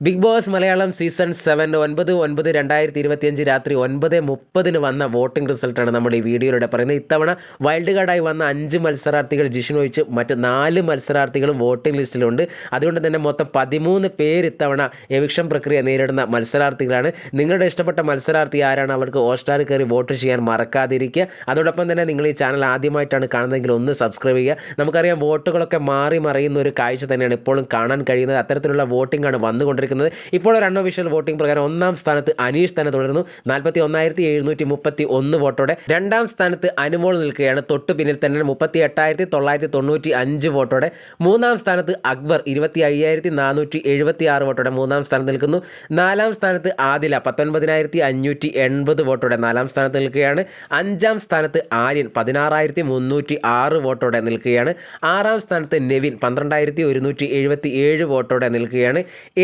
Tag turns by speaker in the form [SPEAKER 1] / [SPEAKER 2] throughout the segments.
[SPEAKER 1] Big boss Malayalam season 7 9/9/2025 രാത്രി 9:30 വന്ന voting റിസൾട്ടാണ് നമ്മുടെ ഈ വീഡിയോയിലൂടെ പറയുന്നത്. ഇത്തവണ വൈൽഡ് കാർഡായി വന്ന 5 മത്സരാർത്ഥികൾ ജിഷ്ണു ഒഴിച്ച് മറ്റ് 4 മത്സരാർത്ഥികളും വോട്ടിംഗ് ലിസ്റ്റിലുണ്ട്. അതുകൊണ്ട് തന്നെ മൊത്തം 13 പേര് ഇത്തവണ എവിക്ഷൻ പ്രക്രിയ നേരിടുന്ന മത്സരാർത്ഥികളാണ്. നിങ്ങളുടെ ഇഷ്ടപ്പെട്ട മത്സരാർത്ഥി ആരാണ് അവർക്ക് ഹോട്ട്സ്റ്റാറിൽ കയറി വോട്ട് ചെയ്യാൻ മറക്കാതിരിക്കുക. അതോടൊപ്പം തന്നെ നിങ്ങൾ ഈ ചാനൽ ആദ്യമായിട്ടാണ് കാണുന്നതെങ്കിൽ ഒന്ന് സബ്സ്ക്രൈബ് ചെയ്യുക. നമുക്കറിയാം വോട്ടുകളൊക്കെ മാറി മറിയുന്ന ഒരു കാഴ്ച തന്നെയാണ് ഇപ്പോഴും കാണാൻ കഴിയുന്നത്. അത്തരത്തിലുള്ള വോട്ടിംഗ് ആണ് വന്നുകൊണ്ടിരിക്കുന്നത്. ഇപ്പോൾ ഒരു അൺഒഫീഷ്യൽ വോട്ടിംഗ് പ്രകാരം ഒന്നാം സ്ഥാനത്ത് അനീഷ് തന്നെ തുടരുന്നു 41,731 വോട്ടോടെ. രണ്ടാം സ്ഥാനത്ത് അനുമോൾ നിൽക്കുകയാണ്. തൊട്ട് പിന്നിൽ തന്നെ 38,995 വോട്ടോടെ. മൂന്നാം സ്ഥാനത്ത് അക്ബർ 25,476 വോട്ടോടെ മൂന്നാം സ്ഥാനത്ത് നിൽക്കുന്നു. നാലാം സ്ഥാനത്ത് ആദില 19,580 വോട്ടോടെ നാലാം സ്ഥാനത്ത് നിൽക്കുകയാണ്. അഞ്ചാം സ്ഥാനത്ത് ആര്യൻ 16,306 വോട്ടോടെ നിൽക്കുകയാണ്. ആറാം സ്ഥാനത്ത് നെവിൻ 12,177 വോട്ടോടെ നിൽക്കുകയാണ്.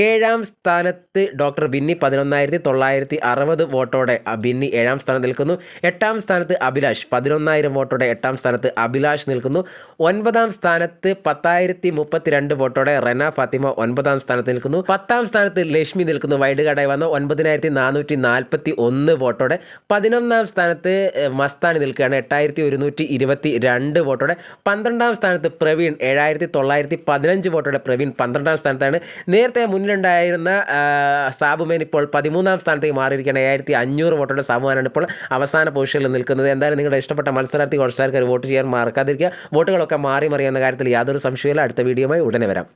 [SPEAKER 1] ഏഴാം സ്ഥാനത്ത് ഡോക്ടർ ബിന്നി 11,960 വോട്ടോടെ ബിന്നി ഏഴാം സ്ഥാനത്ത് നിൽക്കുന്നു. എട്ടാം സ്ഥാനത്ത് അഭിലാഷ് 11,000 വോട്ടോടെ എട്ടാം സ്ഥാനത്ത് അഭിലാഷ് നിൽക്കുന്നു. ഒൻപതാം സ്ഥാനത്ത് 10,032 വോട്ടോടെ റെന ഫാത്തിമ ഒൻപതാം സ്ഥാനത്ത് നിൽക്കുന്നു. പത്താം സ്ഥാനത്ത് ലക്ഷ്മി നിൽക്കുന്നു. വൈൽഡ് കാർഡായി വന്ന 9,441 വോട്ടോടെ. 11ാം സ്ഥാനത്ത് മസ്താനി നിൽക്കുകയാണ് 8,122 വോട്ടോടെ. 12ാം സ്ഥാനത്ത് പ്രവീൺ 7,915 വോട്ടോടെ പ്രവീൺ 12ാം സ്ഥാനത്താണ്. നേരത്തെ മുന്നിലുണ്ടായിരുന്ന സാബുമേൻ ഇപ്പോൾ 13ാം സ്ഥാനത്തേക്ക് മാറിയിരിക്കുകയാണ്. 7,500 വോട്ടോടെ സാബുമാനാണ് ഇപ്പോൾ അവസാന പൊസിഷനിൽ നിൽക്കുന്നത്. എന്തായാലും നിങ്ങളുടെ ഇഷ്ടപ്പെട്ട മത്സരാർത്ഥി ഹോട്ട്സ്റ്റാറിൽ വോട്ട് ചെയ്യാൻ മറക്കാതിരിക്കുക. വോട്ടുകളൊക്കെ മാറി മറിയുന്ന കാര്യത്തിൽ യാതൊരു സംശയമില്ല. അടുത്ത വീഡിയോയുമായി ഉടനെ വരാം.